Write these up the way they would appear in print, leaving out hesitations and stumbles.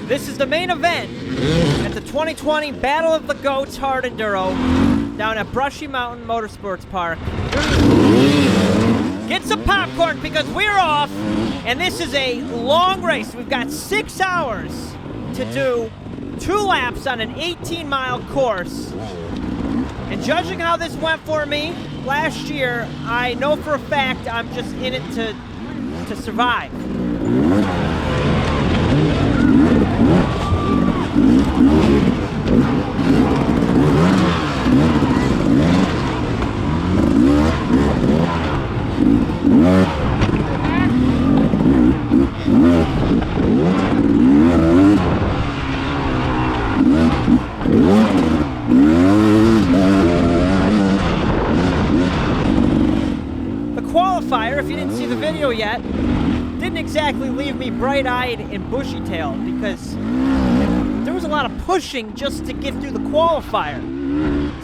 This is the main event at the 2020 Battle of the Goats Hard Enduro down at Brushy Mountain Motorsports Park. Get some popcorn because we're off, and this is a long race. We've got 6 hours to do 2 laps on an 18-mile course. And judging how this went for me last year, I know for a fact I'm just in it to survive. The qualifier, if you didn't see the video yet, didn't exactly leave me bright-eyed and bushy-tailed because there was a lot of pushing just to get through the qualifier.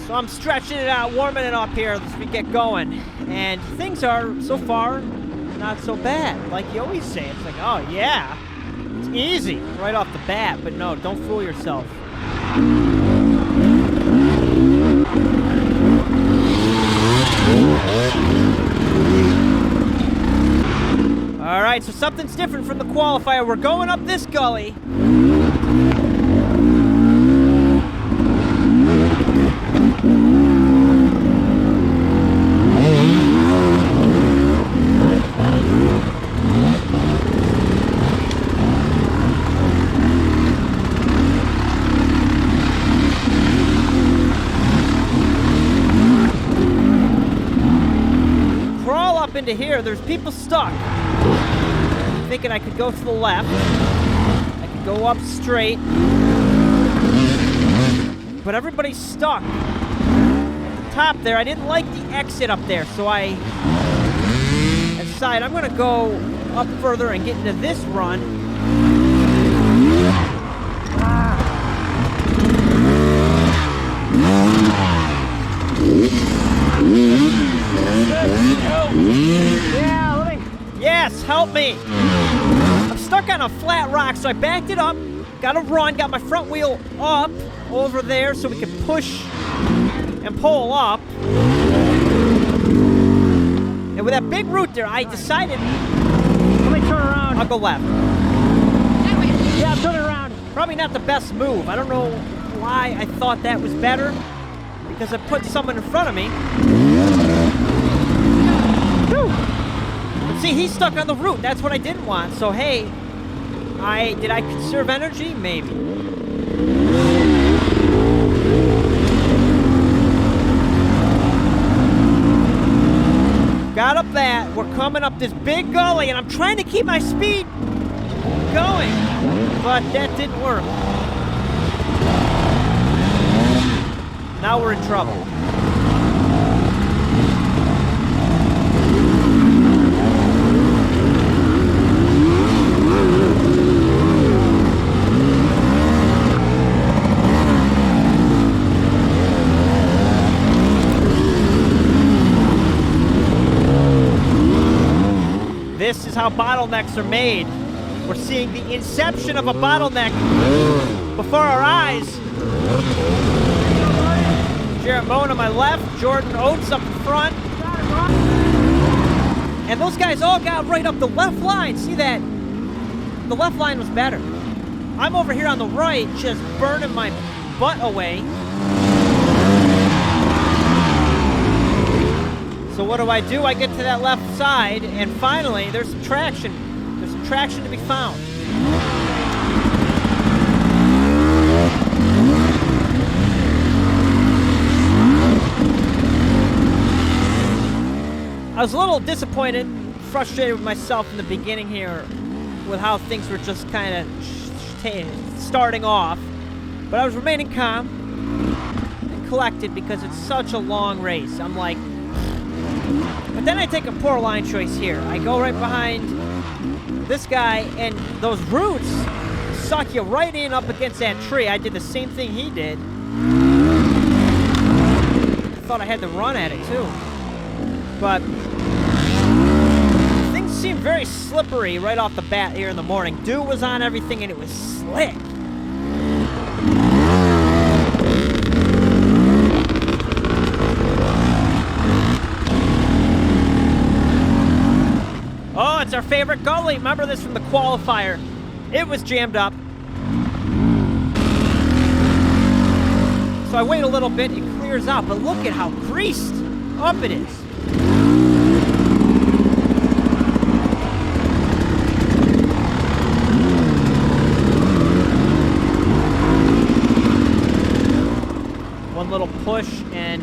So I'm stretching it out, warming it up here as we get going. And things are, so far, not so bad. Like you always say, it's like, oh yeah, it's easy right off the bat. But no, don't fool yourself. Alright, so something's different from the qualifier. We're going up this gully. Crawl up into here. There's people stuck. Thinking I could go to the left. I could go up straight. But everybody's stuck. At the top there, I didn't like the exit up there, so I decided I'm going to go up further and get into this run. Yeah, yes, help me. I'm stuck on a flat rock, so I backed it up, got to run, got my front wheel up over there so we can push and pull up. And with that big root there, I decided, let me turn around. I'll go left. Yeah, I'm turning around. Probably not the best move. I don't know why I thought that was better, because I put someone in front of me. But see, he's stuck on the route. That's what I didn't want. So hey, did I conserve energy? Maybe. Got up that. We're coming up this big gully, and I'm trying to keep my speed going, but that didn't work. Now we're in trouble. This is how bottlenecks are made. We're seeing the inception of a bottleneck before our eyes. Jarrett Moen on my left, Jordan Oates up in front. And those guys all got right up the left line. See that? The left line was better. I'm over here on the right just burning my butt away. So what do? I get to that left side, and finally, there's some traction. There's some traction to be found. I was a little disappointed, frustrated with myself in the beginning here with how things were just kind of starting off. But I was remaining calm and collected because it's such a long race. I'm like, but then I take a poor line choice here. I go right behind this guy, and those roots suck you right in up against that tree. I did the same thing he did. I thought I had to run at it too. But things seemed very slippery right off the bat here in the morning. Dew was on everything, and it was slick. favorite gully. Remember this from the qualifier. It was jammed up. So I wait a little bit, it clears out, but look at how greased up it is. One little push and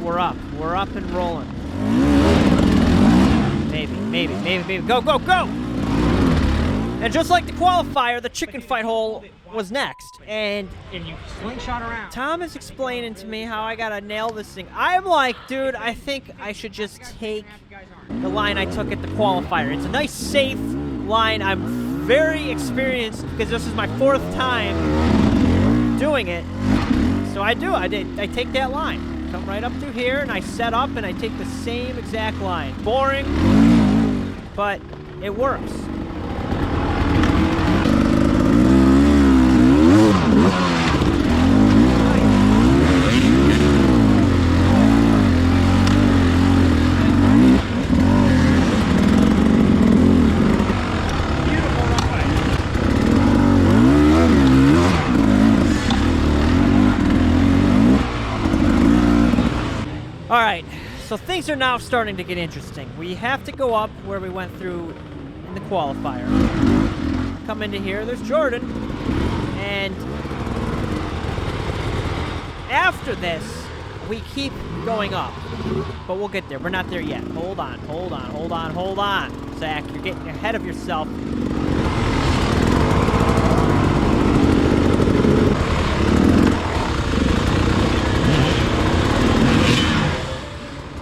we're up. We're up and rolling. Maybe. Go, go, go! And just like the qualifier, the chicken fight hole was next. And you slingshot around. Tom is explaining to me how I gotta nail this thing. I'm like, dude, I think I should just take the line I took at the qualifier. It's a nice, safe line. I'm very experienced because this is my 4th time doing it. So I take that line. Come right up through here, and I set up, and I take the same exact line. Boring, but it works. All right, so things are now starting to get interesting. We have to go up where we went through in the qualifier. Come into here, there's Jordan. And after this, we keep going up. But we'll get there. We're not there yet. Hold on. Zach, you're getting ahead of yourself.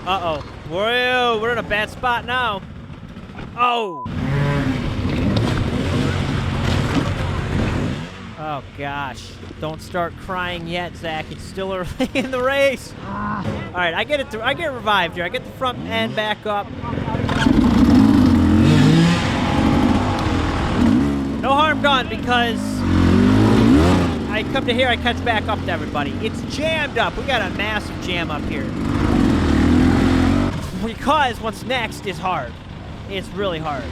Uh-oh. Whoa, we're in a bad spot now. Oh. Oh, gosh. Don't start crying yet, Zach. It's still early in the race. All right, I get revived here. I get the front end back up. No harm done because I come to here, I catch back up to everybody. It's jammed up. We got a massive jam up here. Because what's next is hard. It's really hard.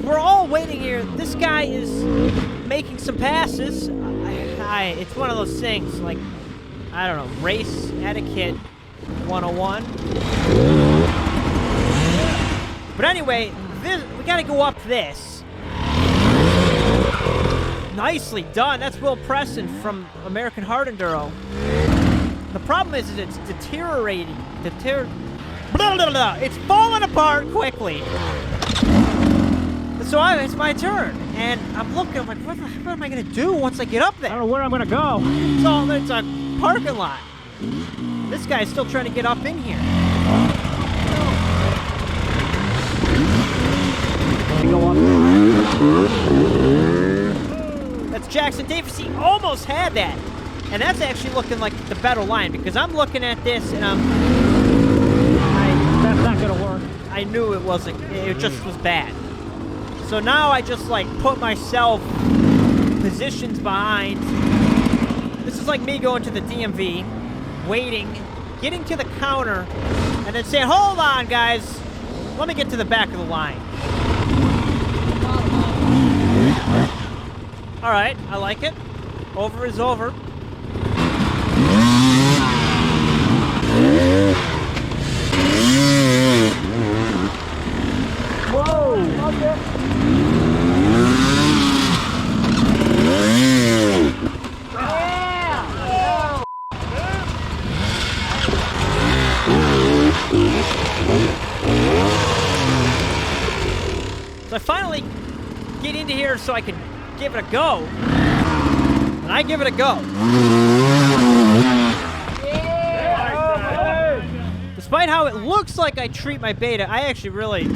We're all waiting here. This guy is making some passes. It's one of those things, like, I don't know, race etiquette 101. But anyway, we gotta go up this. Nicely done. That's Will Preston from American Hard Enduro. The problem is it's deteriorating. It's falling apart quickly. So it's my turn, and I'm looking. I'm like, what am I gonna do once I get up there? I don't know where I'm gonna go. It's a parking lot. This guy's still trying to get up in here. That's Jackson Davis. He almost had that. And that's actually looking like the better line because I'm looking at this and that's not gonna work. I knew it wasn't. It just was bad. So now I just like put myself positions behind. This is like me going to the DMV, waiting, getting to the counter, and then saying, "Hold on, guys, let me get to the back of the line." All right, I like it. Over is over. Whoa! Okay. So I finally get into here so I can give it a go. And I give it a go. Despite how it looks like I treat my beta, I actually really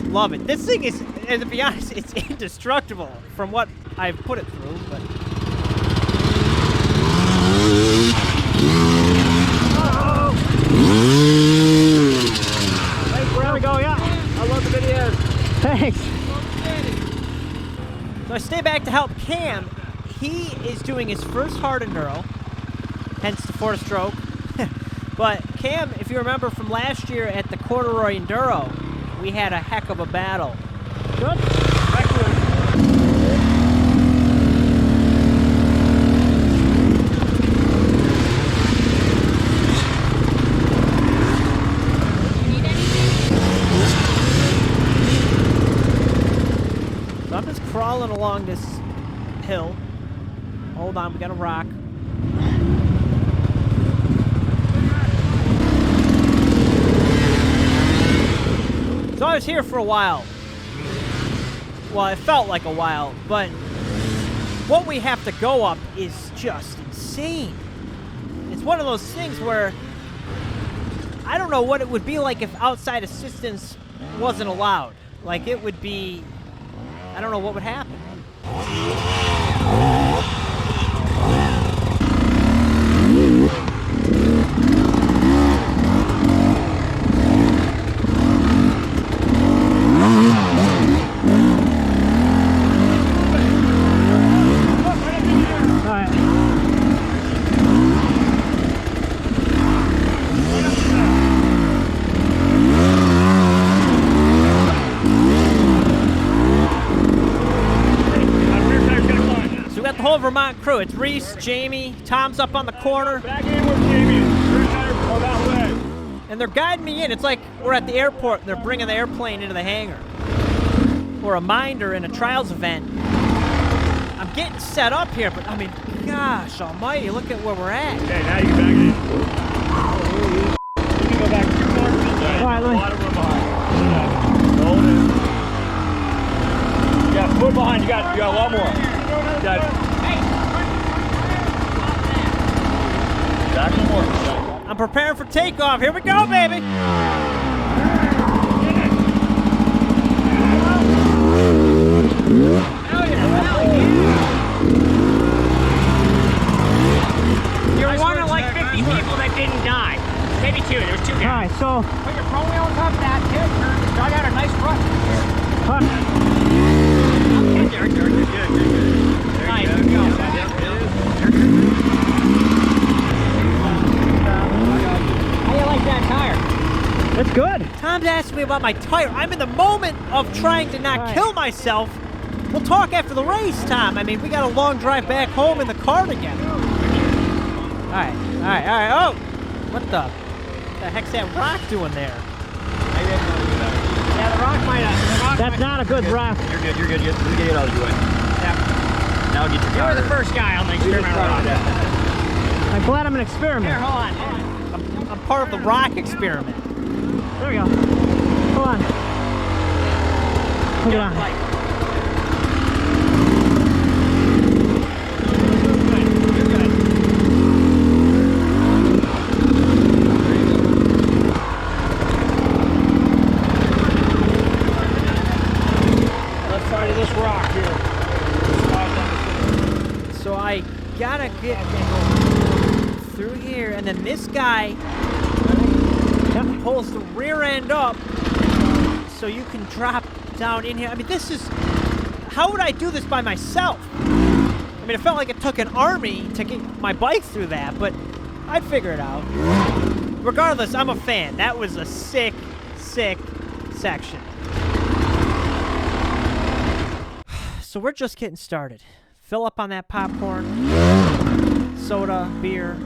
love it. This thing is, and to be honest, it's indestructible from what I've put it through, but... Thanks, where we go, yeah. I love the videos. Thanks. So I stay back to help Cam. He is doing his first hard enduro, hence the 4-stroke. But Cam, if you remember from last year at the Corduroy Enduro, we had a heck of a battle. Good. Excellent. So I'm just crawling along this hill. Hold on, we got a rock. So I was here for a while. Well, it felt like a while, but what we have to go up is just insane. It's one of those things where I don't know what it would be like if outside assistance wasn't allowed. Like, it would be, I don't know what would happen. The whole Vermont crew. It's Reese, Jamie, Tom's up on the corner. Back in with Jamie. Go that way. And they're guiding me in. It's like we're at the airport and they're bringing the airplane into the hangar. Or a minder in a trials event. I'm getting set up here, but I mean, gosh almighty, look at where we're at. Okay, now you can back in. You can go back 2 more feet. All right, let me. A lot of room behind. Hold it. You got a foot behind. You got a lot more. You got back one more. I'm preparing for takeoff. Here we go, baby. You're one of like 50 people that didn't die. Maybe 2. There was 2 guys. All right, so. Put your front wheel on top of that. Dug out a nice rut. You're good. Nice. There you go. How do you like that tire? That's good. Tom's asking me about my tire. I'm in the moment of trying to not kill myself. We'll talk after the race, Tom. I mean, we got a long drive back home in the car together. All right. Oh, what the heck's that rock doing there? Yeah, the rock might have. That's not a good rock. You're good. We'll get it out of the way. Yeah. Now get your You were the first guy on the experimental rock. I'm glad I'm an experiment. Here, hold on. I'm part of the rock experiment. There we go. Hold on. Hold on. This rock here. So I gotta get through here, and then this guy pulls the rear end up so you can drop down in here. I mean, this is, how would I do this by myself? I mean, it felt like it took an army to get my bike through that, but I'd figure it out. Regardless, I'm a fan. That was a sick section. So we're just getting started. Fill up on that popcorn, soda, beer,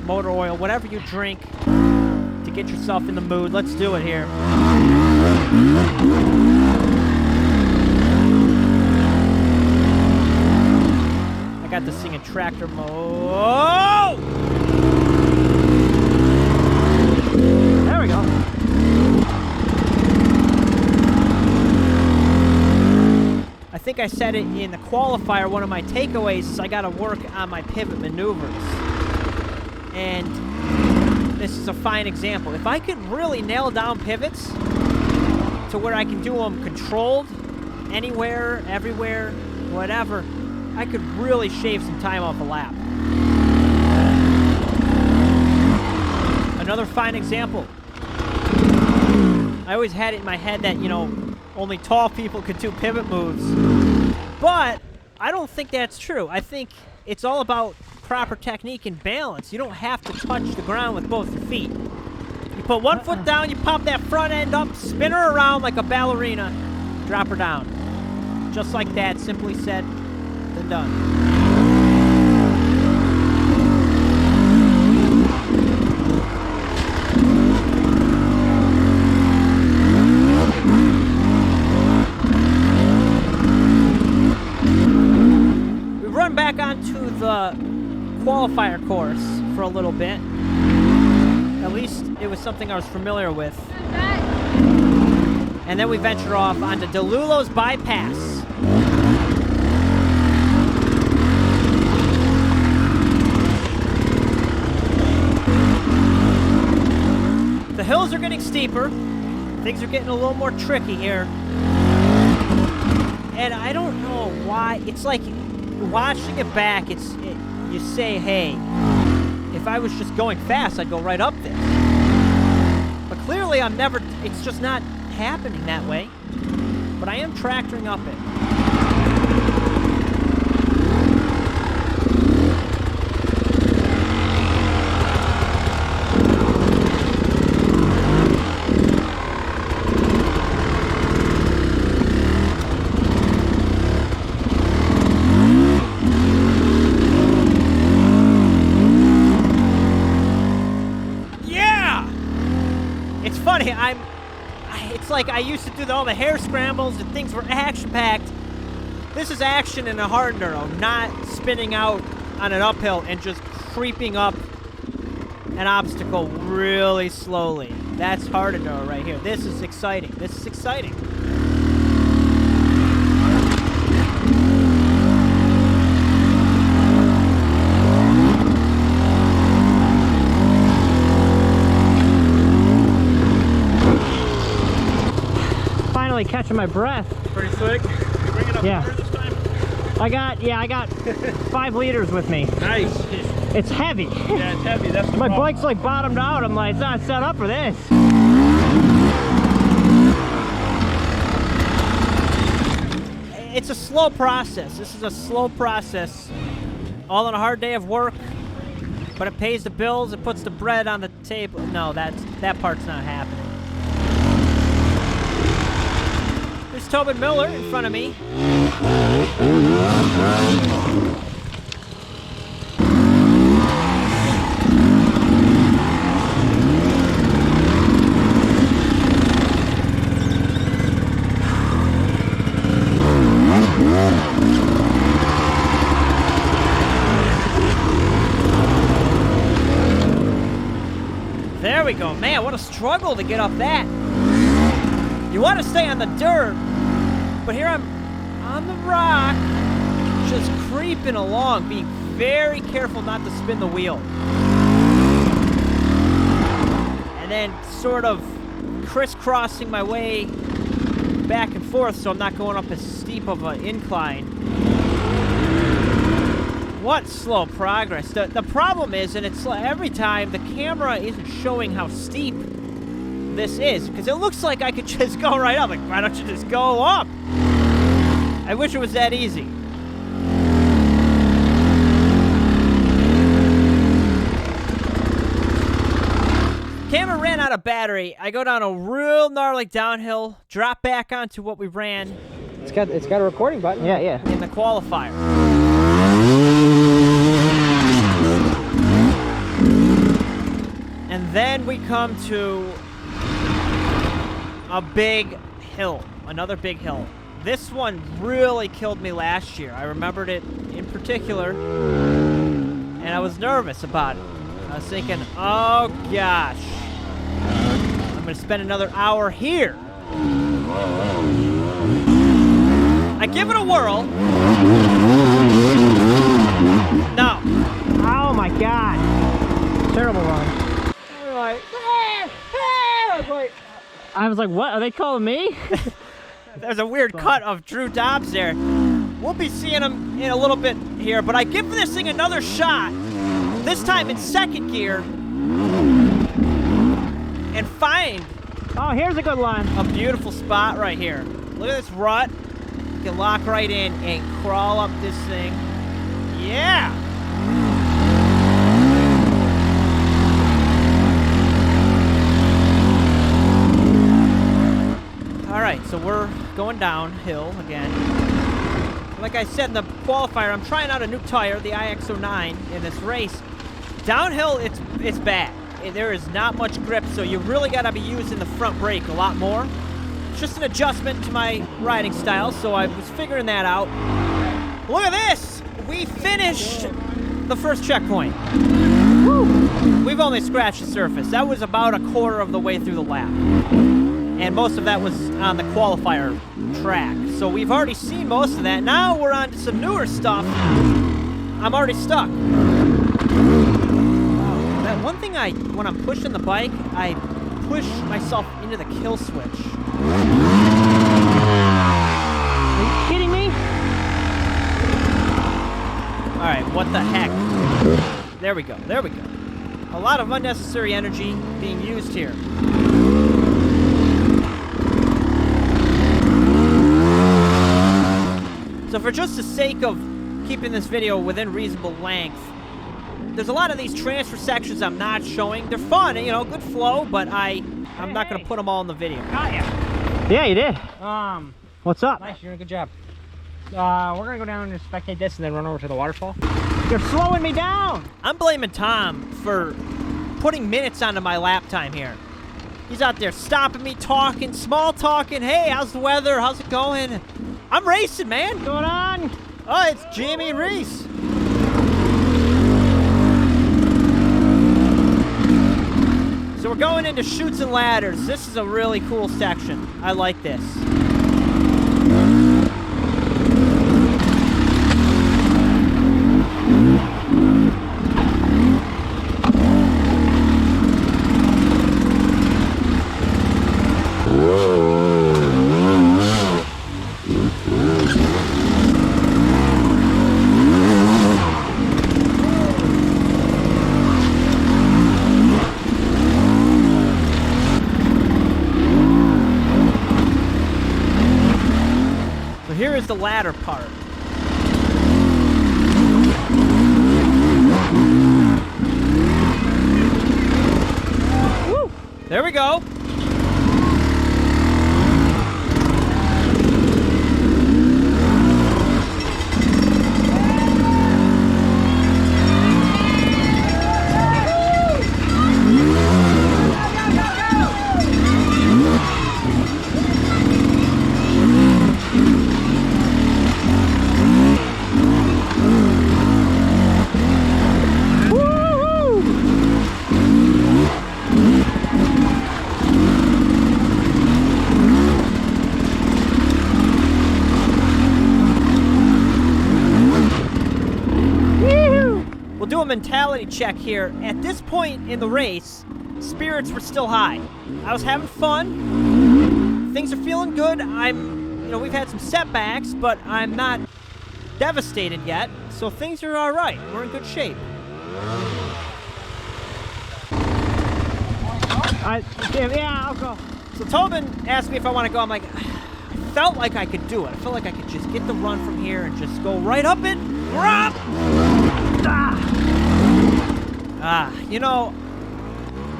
motor oil, whatever you drink to get yourself in the mood. Let's do it here. I got this thing in tractor mode. Oh! There we go. I think I said it in the qualifier, one of my takeaways is I gotta work on my pivot maneuvers. And this is a fine example. If I can really nail down pivots to where I can do them controlled, anywhere, everywhere, whatever, I could really shave some time off a lap. Another fine example. I always had it in my head that, you know, only tall people could do pivot moves. But I don't think that's true. I think it's all about proper technique and balance. You don't have to touch the ground with both your feet. You put one foot down, you pop that front end up, spin her around like a ballerina, drop her down. Just like that, simply said, then done. Back onto the qualifier course for a little bit. At least it was something I was familiar with. And then we venture off onto DeLulo's bypass. The hills are getting steeper. Things are getting a little more tricky here. And I don't know why. It's like watching it back, you say, hey, if I was just going fast, I'd go right up this. But clearly it's just not happening that way. But I am tractoring up it. It's like I used to do all the hair scrambles and things were action-packed. This is action in a hard enduro, not spinning out on an uphill and just creeping up an obstacle really slowly. That's hard enduro right here. This is exciting. This is exciting. Catching my breath. Pretty slick. You bringing up water this time? I got 5 liters with me. Nice. It's heavy. Yeah, it's heavy. That's the my problem. bike's like bottomed out. I'm like, it's not set up for this. It's a slow process. This is a slow process. All on a hard day of work, but it pays the bills. It puts the bread on the table. No, that part's not happening. There's Tobin Miller in front of me. There we go. Man, what a struggle to get up that. You want to stay on the dirt, but here I'm on the rock, just creeping along, being very careful not to spin the wheel. And then sort of crisscrossing my way back and forth so I'm not going up as steep of an incline. What slow progress. The problem is, and it's every time, the camera isn't showing how steep this is, because it looks like I could just go right up. Like, why don't you just go up? I wish it was that easy. Camera ran out of battery. I go down a real gnarly downhill, drop back onto what we ran. It's got a recording button. Yeah. In the qualifier. And then we come to a big hill, another big hill. This one really killed me last year. I remembered it in particular, and I was nervous about it. I was thinking, oh gosh, I'm gonna spend another hour here. I give it a whirl. No. Oh my God. Terrible run. I was like, what? Are they calling me? There's a weird cut of Drew Dobbs there. We'll be seeing him in a little bit here, but I give this thing another shot. This time in second gear. And find, oh, here's a good line. A beautiful spot right here. Look at this rut. You can lock right in and crawl up this thing. Yeah. right, so we're going downhill again. Like I said in the qualifier, I'm trying out a new tire, the IX09, in this race. Downhill, it's bad. There is not much grip, so you really got to be using the front brake a lot more. It's just an adjustment to my riding style, so I was figuring that out. Look at this! We finished the first checkpoint. Woo! We've only scratched the surface. That was about a quarter of the way through the lap. And most of that was on the qualifier track. So we've already seen most of that. Now we're on to some newer stuff. I'm already stuck. That one thing when I'm pushing the bike, I push myself into the kill switch. Are you kidding me? Alright, what the heck? There we go, there we go. A lot of unnecessary energy being used here. So for just the sake of keeping this video within reasonable length, there's a lot of these transfer sections I'm not showing. They're fun, you know, good flow, but I'm not going to put them all in the video. Got ya. Yeah, you did. What's up? Nice, you're doing a good job. We're gonna go down and spectate this and then run over to the waterfall. You're slowing me down. I'm blaming Tom for putting minutes onto my lap time here. He's out there stopping me, talking, small talking. Hey, how's the weather? How's it going? I'm racing, man. What's going on? Oh, it's Jamie and Reese. So we're going into chutes and ladders. This is a really cool section. I like this. Here is the ladder part. Woo! There we go. Mentality check here. At this point in the race, spirits were still high. I was having fun. Things are feeling good. We've had some setbacks, but I'm not devastated yet. So things are all right. We're in good shape. Yeah, I'll go. So Tobin asked me if I want to go. I'm like, I felt like I could do it. I felt like I could just get the run from here and just go right up it. We're up!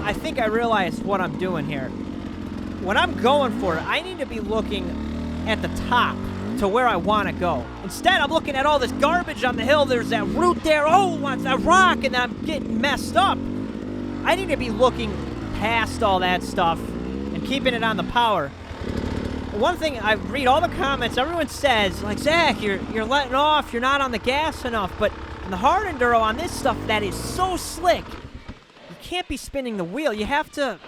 I think I realized what I'm doing here. When I'm going for it, I need to be looking at the top to where I want to go. Instead, I'm looking at all this garbage on the hill. There's that root there. Oh, what's that rock? And I'm getting messed up. I need to be looking past all that stuff and keeping it on the power. One thing, I read all the comments, everyone says, like, Zach, you're letting off, you're not on the gas enough, but in the hard enduro on this stuff that is so slick, you can't be spinning the wheel. You have to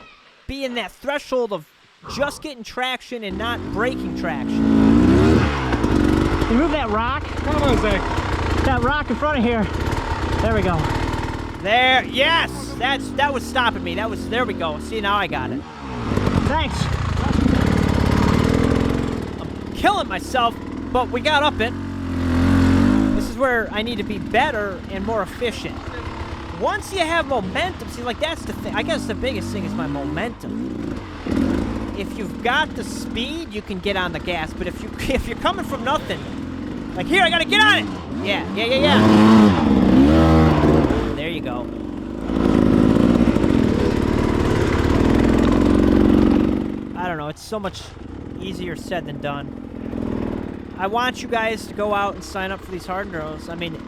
be in that threshold of just getting traction and not breaking traction. Remove that rock. Come on, Zach. That rock in front of here. There we go. There, yes! That was stopping me. There we go. See, now I got it. Thanks. Killing myself, but we got up it. This is where I need to be better and more efficient. Once you have momentum, see, like, that's the thing. I guess the biggest thing is my momentum. If you've got the speed, you can get on the gas, but if you're coming from nothing, like here, I gotta get on it. Yeah. There you go. I don't know, it's so much easier said than done. I want you guys to go out and sign up for these hard enduros. I mean,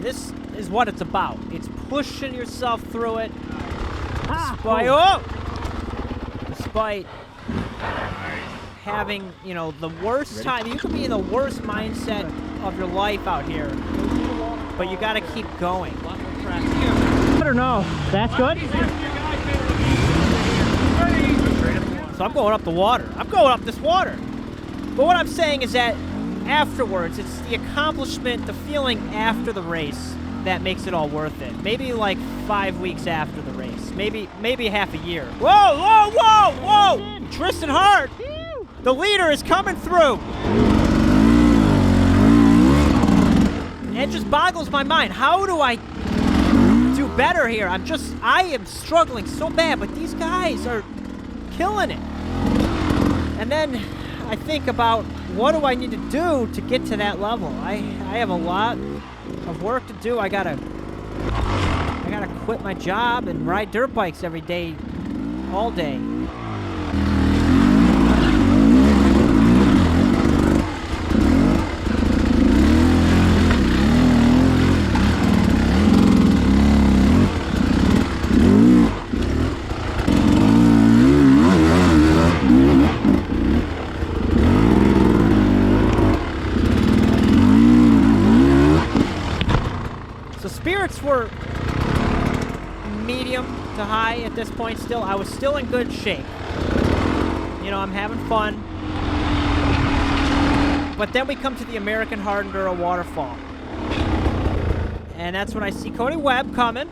this is what it's about. It's pushing yourself through it. Despite having, you know, the worst time. You could be in the worst mindset of your life out here, but you got to keep going. Good or no? That's good? So I'm going up the water. I'm going up this water. But what I'm saying is that afterwards, it's the accomplishment, the feeling after the race that makes it all worth it. Maybe like 5 weeks after the race. Maybe half a year. Whoa, whoa, whoa, whoa! Tristan Hart, the leader, is coming through. It just boggles my mind. How do I do better here? I am struggling so bad, but these guys are killing it. And then I think about, what do I need to do to get to that level? I have a lot of work to do. I gotta quit my job and ride dirt bikes every day, all day. Spirits were medium to high at this point still. I was still in good shape. You know, I'm having fun. But then we come to the American Hard Enduro Waterfall. And that's when I see Cody Webb coming.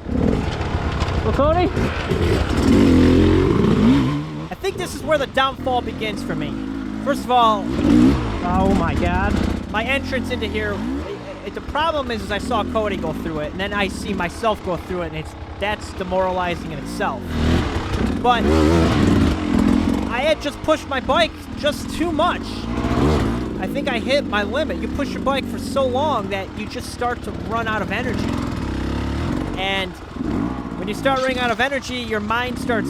Well, Cody? I think this is where the downfall begins for me. First of all, oh my God. My entrance into here, the problem is I saw Cody go through it, and then I see myself go through it, and that's demoralizing in itself. But I had just pushed my bike just too much. I think I hit my limit. You push your bike for so long that you just start to run out of energy. And when you start running out of energy, your mind starts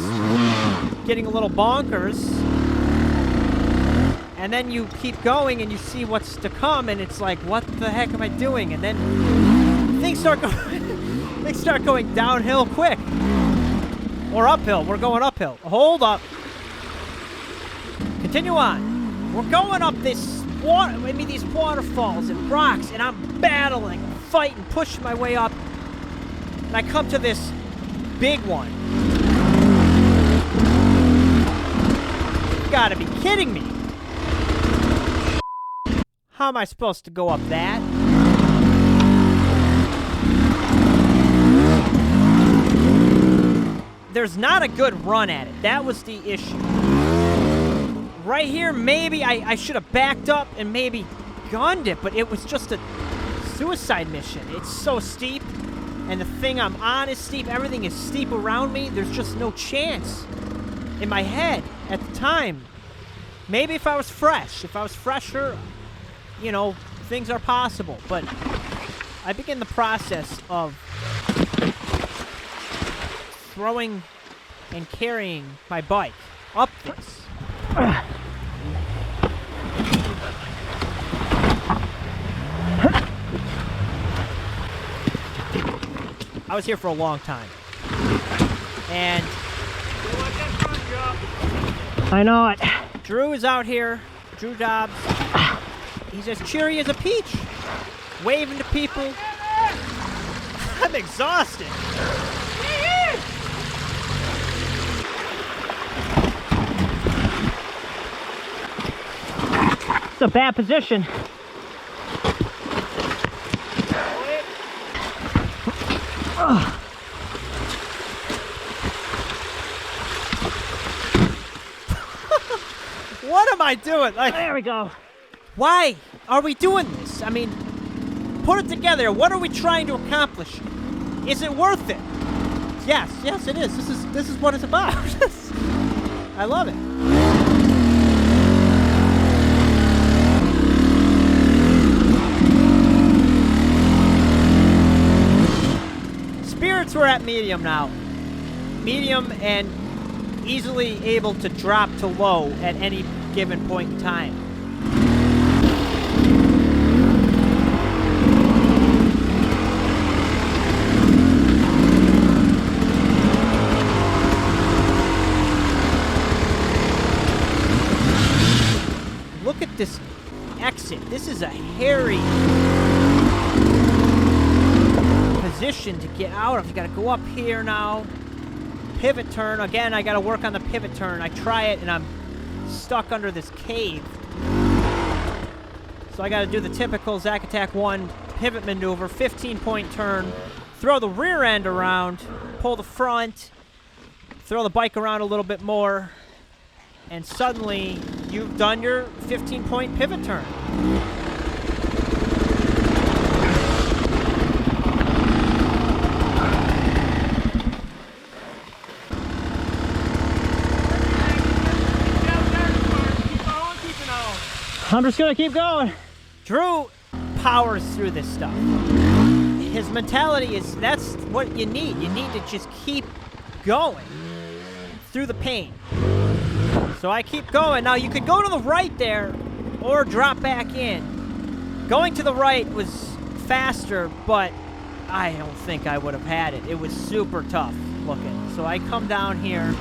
getting a little bonkers. And then you keep going and you see what's to come, and it's like, what the heck am I doing? And then things start going downhill quick. Or uphill. We're going uphill. Hold up. Continue on. We're going up this these waterfalls and rocks, and I'm battling, fighting, pushing my way up. And I come to this big one. You gotta be kidding me. How am I supposed to go up that? There's not a good run at it. That was the issue. Right here, maybe I should have backed up and maybe gunned it, but it was just a suicide mission. It's so steep, and the thing I'm on is steep. Everything is steep around me. There's just no chance in my head at the time. Maybe if I was fresher, you know, things are possible, but I begin the process of throwing and carrying my bike up this. I was here for a long time, and I know it. Drew is out here, Drew Dobbs. He's as cheery as a peach, waving to people. I'm exhausted. It's a bad position. What am I doing? Like, there we go. Why are we doing this? I mean, put it together. What are we trying to accomplish? Is it worth it? Yes, it is. This is what it's about. I love it. Spirits were at medium now. Medium and easily able to drop to low at any given point in time. Look at this exit. This is a hairy position to get out of. You gotta go up here now. Pivot turn. Again, I gotta work on the pivot turn. I try it and I'm stuck under this cave. So I gotta do the typical ZA 1 pivot maneuver, 15-point turn, throw the rear end around, pull the front, throw the bike around a little bit more, and suddenly you've done your 15-point pivot turn. I'm just gonna keep going. Drew powers through this stuff. His mentality is that's what you need. You need to just keep going through the pain. So I keep going. Now you could go to the right there or drop back in. Going to the right was faster, but I don't think I would have had it. It was super tough looking. So I come down here.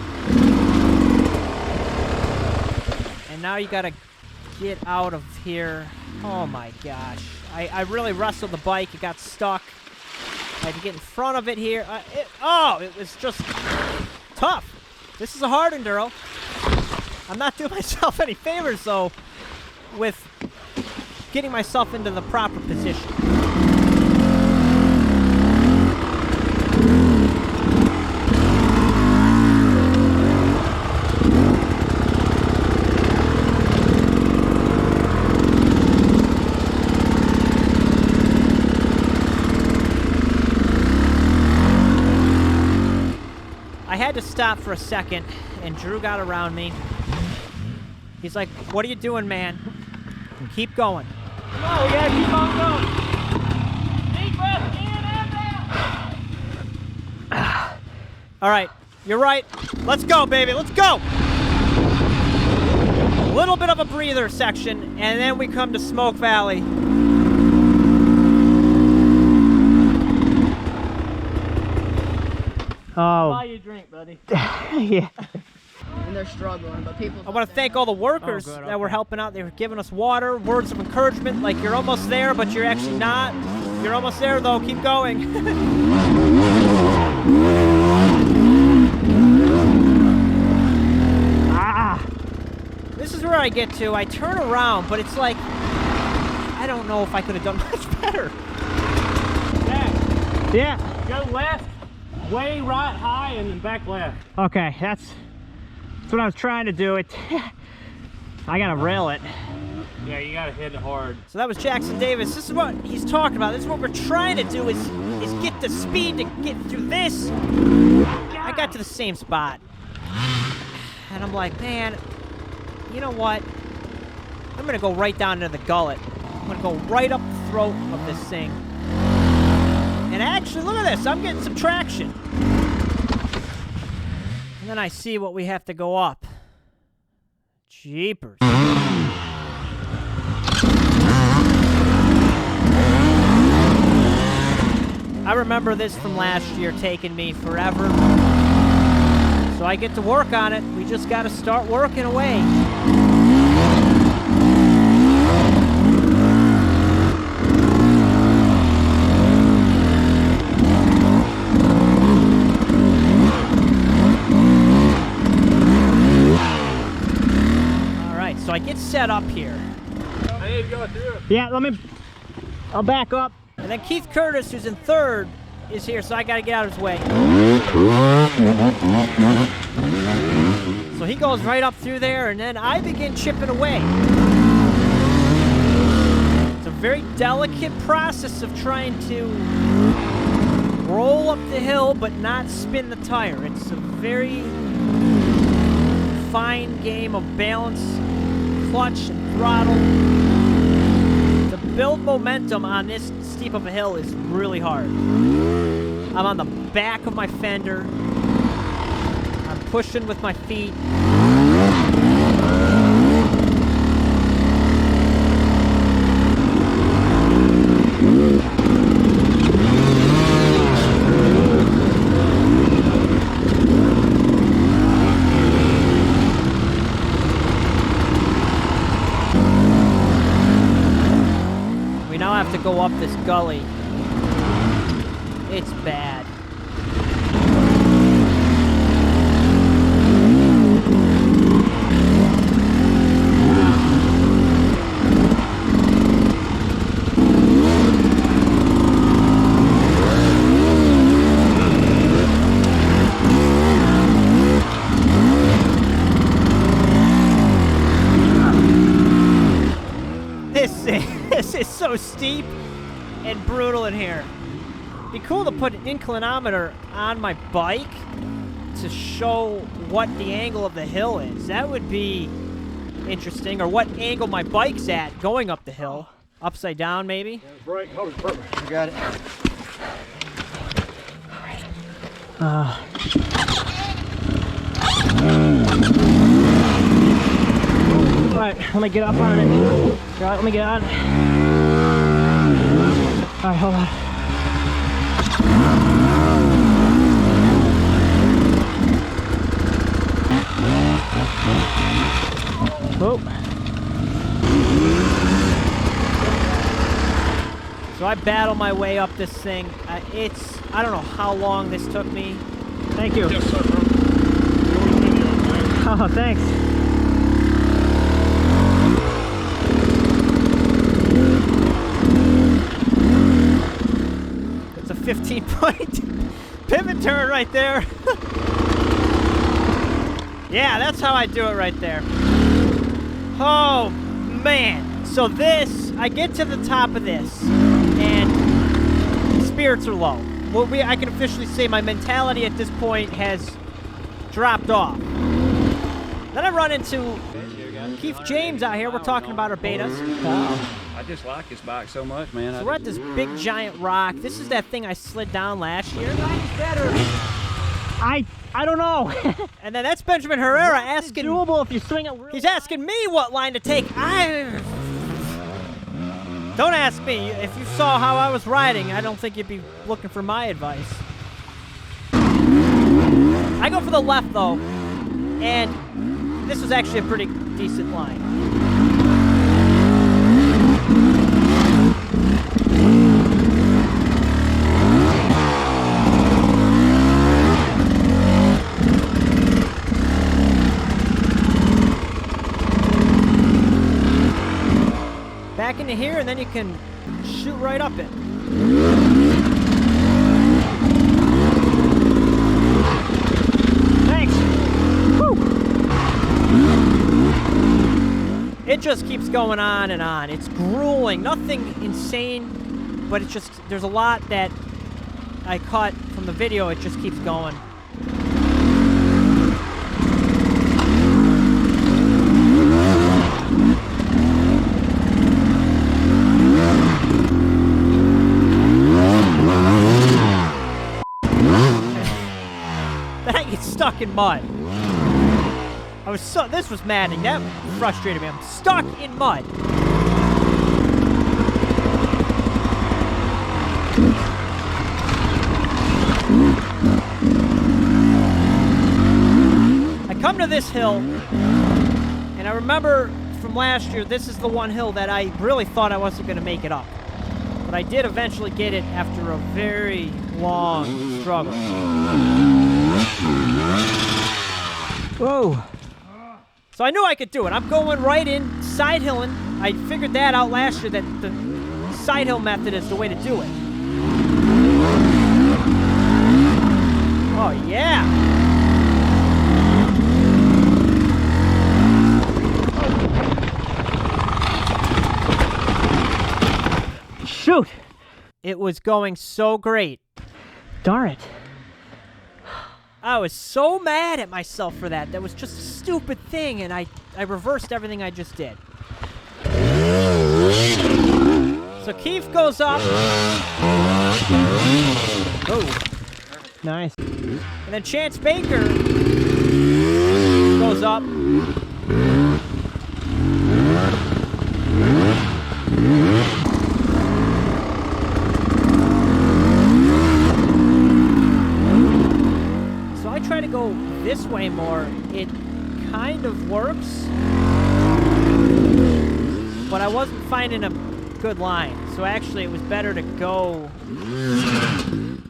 And now you gotta get out of here. Oh my gosh. I really wrestled the bike. It got stuck. I had to get in front of it here. It was just tough. This is a hard enduro. I'm not doing myself any favors, though, with getting myself into the proper position. I had to stop for a second, and Drew got around me. He's like, "What are you doing, man? Keep going." No, we gotta keep on going. Deep breath in and out. All right, you're right. Let's go, baby. Let's go. A little bit of a breather section, and then we come to Smoke Valley. Oh. You drink, buddy. Yeah. And they're struggling, but people. I want to thank all the workers that were helping out. They were giving us water, words of encouragement, like you're almost there, but you're actually not. You're almost there, though. Keep going. This is where I get to. I turn around, but it's like, I don't know if I could have done much better. Yeah. Go left, way right high, and then back left. Okay, that's what I was trying to do. I gotta rail it. Yeah, you gotta hit it hard. So that was Jackson Davis. This is what he's talking about. This is what we're trying to do is get the speed to get through this. I got to the same spot. And I'm like, man, you know what? I'm gonna go right down into the gullet. I'm gonna go right up the throat of this thing. And actually, look at this. I'm getting some traction. And then I see what we have to go up. Jeepers. I remember this from last year taking me forever. So I get to work on it. We just got to start working away. All right, so I get set up here. Hey, go through. Yeah, I'll back up. And then Keith Curtis, who's in third, is here, so I got to get out of his way. So he goes right up through there, and then I begin chipping away. It's a very delicate process of trying to roll up the hill but not spin the tire. It's a very fine game of balance, clutch, and throttle. To build momentum on this steep of a hill is really hard. I'm on the back of my fender. I'm pushing with my feet. have to go up this gully. It's bad. This is so steep and brutal in here. Be cool to put an inclinometer on my bike to show what the angle of the hill is. That would be interesting. Or what angle my bike's at going up the hill. Upside down, maybe? Right, hold it, perfect. You got it. Alright, let me get up on it. Alright, let me get on. Alright, hold on. Whoa. So I battle my way up this thing. I don't know how long this took me. Thank you. Yes, sir, bro. Doing the video, man. Oh, thanks. It's a 15-point pivot turn right there. Yeah, that's how I do it right there. Oh, man. So this, I get to the top of this, and spirits are low. Well, I can officially say my mentality at this point has dropped off. Then I run into Keith James out here. We're talking about our betas. I just like this bike so much, man. So we're at this big giant rock. This is that thing I slid down last year. I don't know. And then that's Benjamin Herrera asking. It's doable if you swing it real He's asking me what line to take. Don't ask me. If you saw how I was riding, I don't think you'd be looking for my advice. I go for the left, though. And this was actually a pretty decent line. Back into here, and then you can shoot right up it. Thanks. Woo. It just keeps going on and on. It's grueling. Nothing insane, but it's just, there's a lot that I caught from the video. It just keeps going. Stuck in mud. This was maddening. That frustrated me. I'm stuck in mud. I come to this hill, and I remember from last year, this is the one hill that I really thought I wasn't going to make it up. But I did eventually get it after a very long struggle. Whoa. So I knew I could do it. I'm going right in, side hilling. I figured that out last year, that the side hill method is the way to do it. Oh, yeah. Shoot. It was going so great. Darn it. I was so mad at myself for that. That was just a stupid thing, and I reversed everything I just did. So Keith goes up. Oh. Nice. And then Chance Baker goes up. Try to go this way more. It kind of works, but I wasn't finding a good line. So actually, it was better to go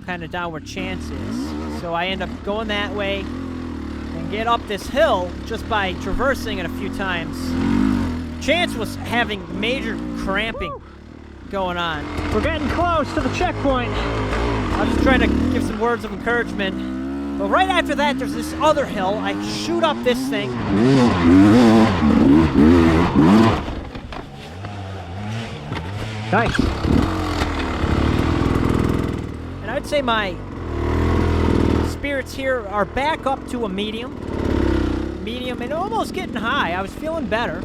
kind of down where Chance is. So I end up going that way and get up this hill just by traversing it a few times. Chance was having major cramping going on. We're getting close to the checkpoint. I was just trying to give some words of encouragement. But right after that, there's this other hill. I shoot up this thing. Nice. And I'd say my spirits here are back up to a medium. Medium and almost getting high. I was feeling better.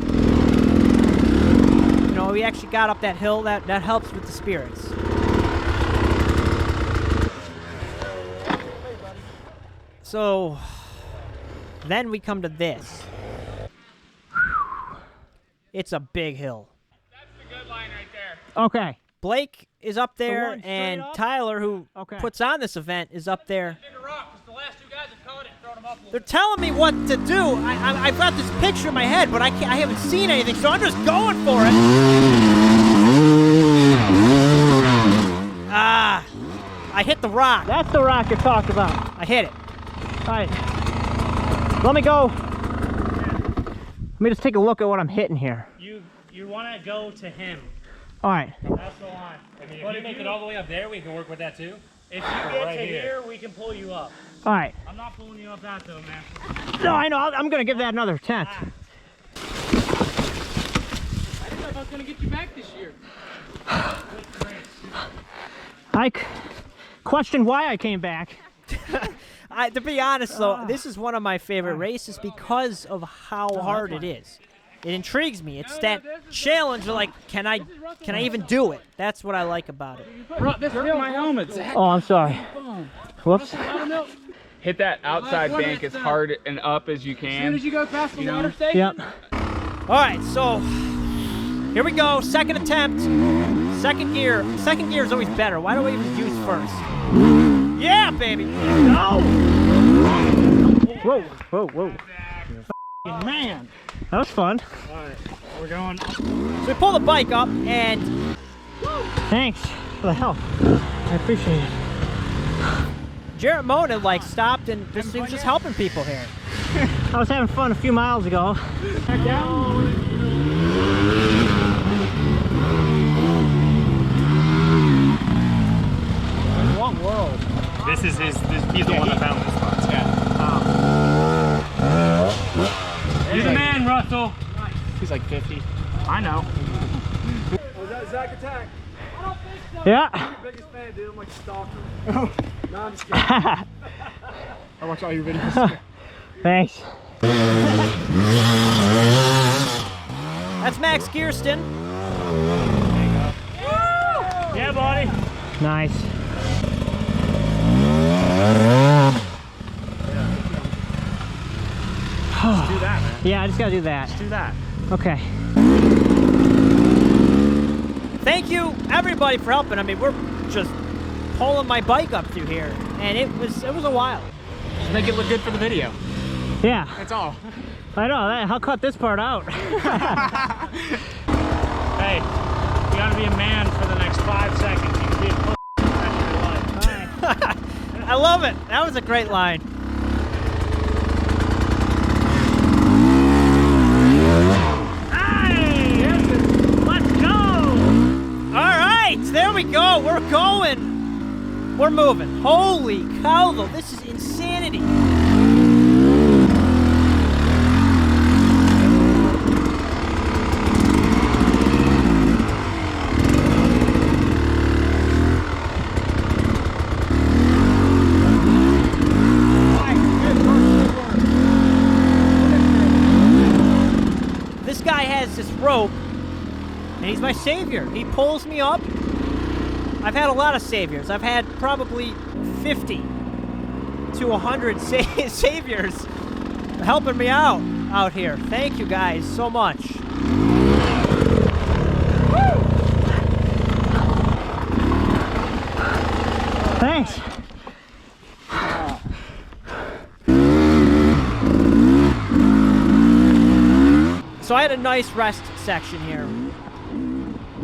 You know, we actually got up that hill. That helps with the spirits. So, then we come to this. It's a big hill. That's the good line right there. Okay. Blake is up there, one straight and up? Tyler, who Okay. puts on this event, is up there. Bigger rock, because the last two guys have caught it and thrown them up a little They're telling me what to do. I've got this picture in my head, but I haven't seen anything, so I'm just going for it. Ah, I hit the rock. That's the rock you're talking about. I hit it. All right. Let me go. Let me just take a look at what I'm hitting here. You want to go to him. All right. That's the line. I mean, if you make it all the way up there, we can work with that too. If you get Right to here. here, we can pull you up. All right. I'm not pulling you up that though, man. No, I know. I'm going to give that another attempt. I didn't know if I was going to get you back this year. I question why I came back. To be honest, though, this is one of my favorite races because of how hard it is. It intrigues me. It's that challenge of like, can I even do it? That's what I like about it. This is my helmet, Zach. Oh, I'm sorry. Whoops. Hit that outside bank as hard and up as you can. you go past the water station. Yep. All right, so here we go. Second attempt. Second gear. Second gear is always better. Why do we even use first? Yeah, baby. No! Whoa, whoa, whoa. Man. That was fun. Alright, we're going. So we pull the bike up, and Thanks for the help. I appreciate it. Jarrett Mona stopped and he was just helping people here. I was having fun a few miles ago. Back down. What world? This is he's the one that found this spot. You're the man, Russell. He's like 50. I know. Was that Zach Attack? Yeah. Biggest fan, dude. I'm like a stalker. Oh. No, I'm just kidding. I watch all your videos. Thanks. That's Max Gearston. Yeah, buddy. Nice. Let's do that, man. Yeah, I just gotta do that. Do that. Okay. Thank you, everybody, for helping. I mean, we're just pulling my bike up through here, and it was a while. Just make it look good for the video. Yeah. That's all. I know. I'll cut this part out. Hey, you gotta be a man for the next 5 seconds. You can be a pussy for the rest of your life. I love it. That was a great line. Hey! Let's go! All right, there we go. We're going. We're moving. Holy cow, though. This is insanity. This guy has this rope, and he's my savior. He pulls me up. I've had a lot of saviors. I've had probably 50 to 100 saviors helping me out here. Thank you guys so much. Thanks. So I had a nice rest section here.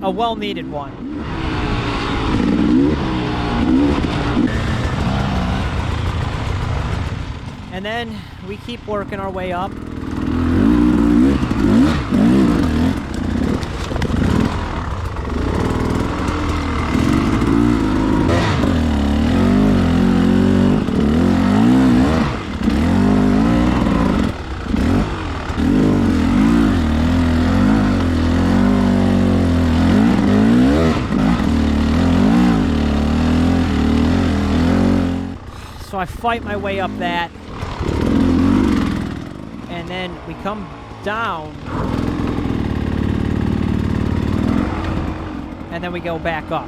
a well-needed one. And then we keep working our way up. So I fight my way up that. And then we come down. And then we go back up.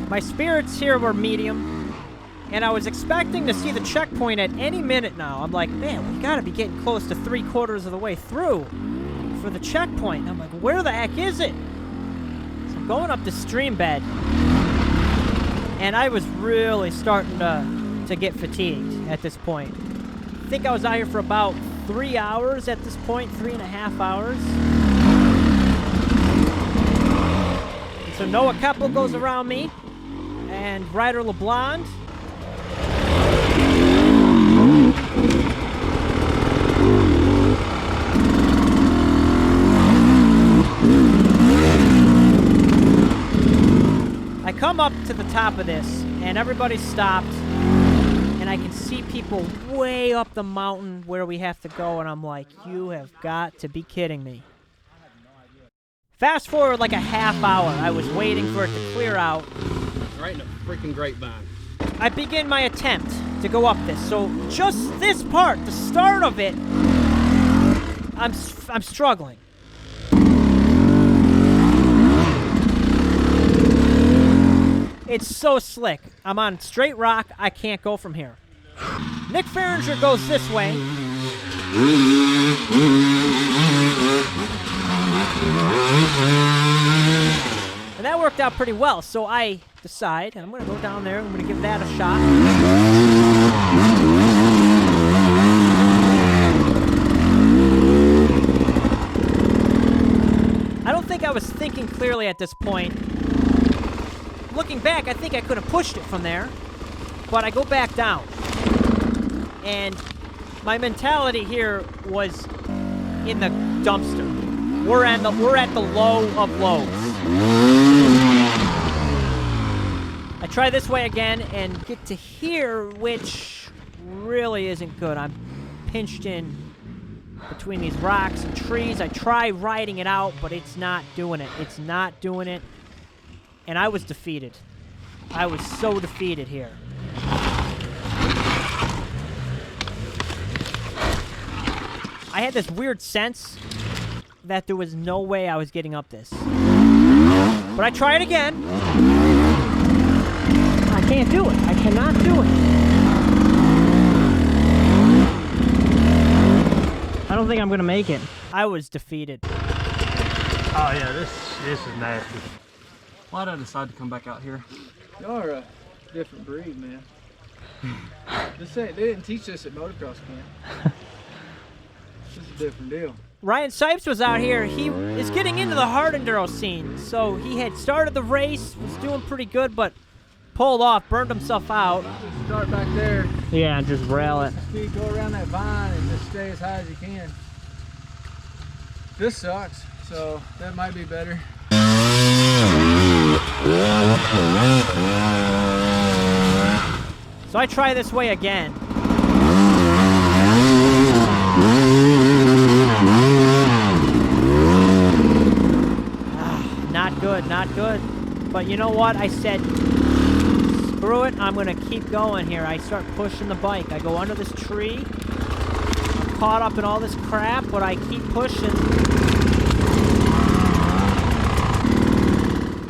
My spirits here were medium. And I was expecting to see the checkpoint at any minute now. I'm like, man, we gotta be getting close to 3/4 of the way through for the checkpoint. And I'm like, where the heck is it? So I'm going up the stream bed. And I was really starting to get fatigued at this point. I think I was out here for about 3 hours at this point, 3.5 hours. And so Noah Keppel goes around me, and Ryder LeBlond. I come up to the top of this, and everybody stopped, and I can see people way up the mountain where we have to go, and I'm like, you have got to be kidding me. Fast forward like a half hour, I was waiting for it to clear out. Right in a freaking grapevine. I begin my attempt to go up this, so just this part, the start of it, I'm struggling. It's so slick. I'm on straight rock. I can't go from here. Nick Farringer goes this way. And that worked out pretty well. So I decide I'm going to go down there. I'm going to give that a shot. I don't think I was thinking clearly at this point. Looking back, I think I could have pushed it from there, but I go back down. And my mentality here was in the dumpster. We're at the low of lows. I try this way again and get to here, which really isn't good. I'm pinched in between these rocks and trees. I try riding it out, but it's not doing it. It's not doing it. And I was defeated. I was so defeated here. I had this weird sense that there was no way I was getting up this. But I try it again. I can't do it. I cannot do it. I don't think I'm gonna make it. I was defeated. Oh yeah, this is nasty. Why'd I decide to come back out here? Y'all are a different breed, man. Just say they didn't teach this at motocross camp. This is a different deal. Ryan Sipes was out here. He is getting into the hard enduro scene. So he had started the race, was doing pretty good, but pulled off, burned himself out. Just start back there. Yeah, just rail it. Just go around that vine and just stay as high as you can. This sucks, so that might be better. So I try this way again. Not good, not good. But you know what? I said, screw it, I'm gonna keep going here. I start pushing the bike. I go under this tree. I'm caught up in all this crap, but I keep pushing.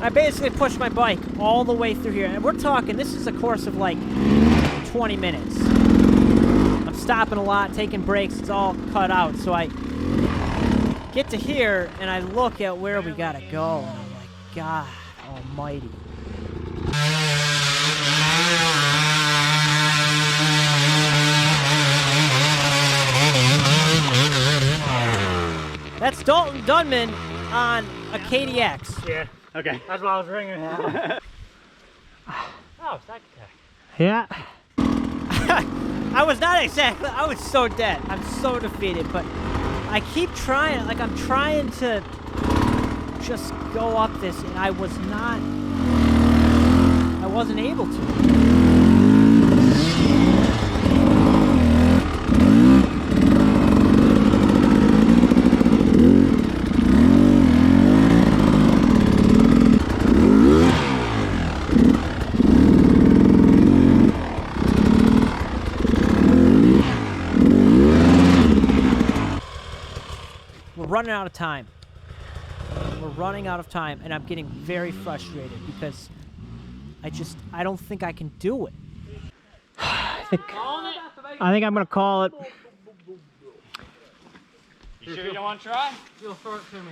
I basically pushed my bike all the way through here. And we're talking, this is a course of like 20 minutes. I'm stopping a lot, taking breaks, it's all cut out. So I get to here and I look at where we gotta go. And I'm like, God almighty. That's Dalton Dunman on a KDX. Yeah. Okay. That's why I was ringing. Oh, it's that guy. Yeah. I was not exactly, I was so dead. I'm so defeated, but I keep trying, like I'm trying to just go up this, and I wasn't able to. We're running out of time. We're running out of time, and I'm getting very frustrated because I don't think I can do it. I think I'm gonna call it. You sure you don't want to try? You'll throw it to me.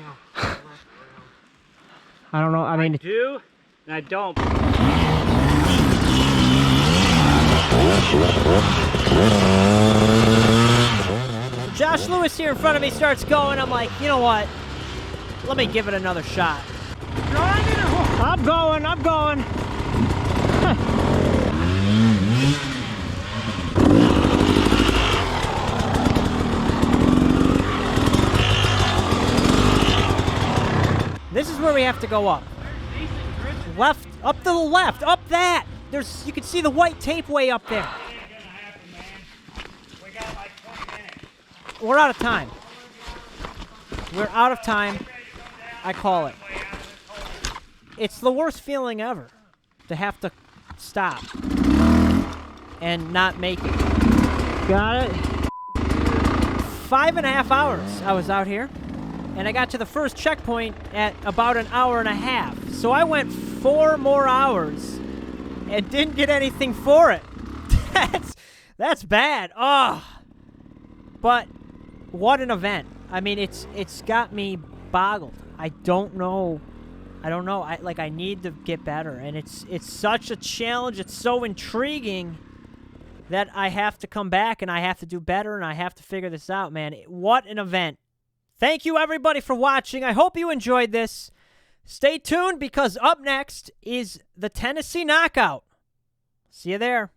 I don't know. I mean, I do, and I don't. Josh Lewis here in front of me starts going. I'm like, you know what? Let me give it another shot. I'm going. I'm going. This is where we have to go up. Left, up to the left, up that. You can see the white tape way up there. We're out of time. We're out of time. I call it. It's the worst feeling ever to have to stop and not make it. Got it. 5.5 hours I was out here, and I got to the first checkpoint at about an hour and a half. So I went 4 more hours and didn't get anything for it. That's bad. Oh, but what an event. I mean, it's got me boggled. I don't know. I need to get better, and it's such a challenge. It's so intriguing that I have to come back and I have to do better and I have to figure this out, man. What an event. Thank you, everybody, for watching. I hope you enjoyed this. Stay tuned, because up next is the Tennessee Knockout. See you there.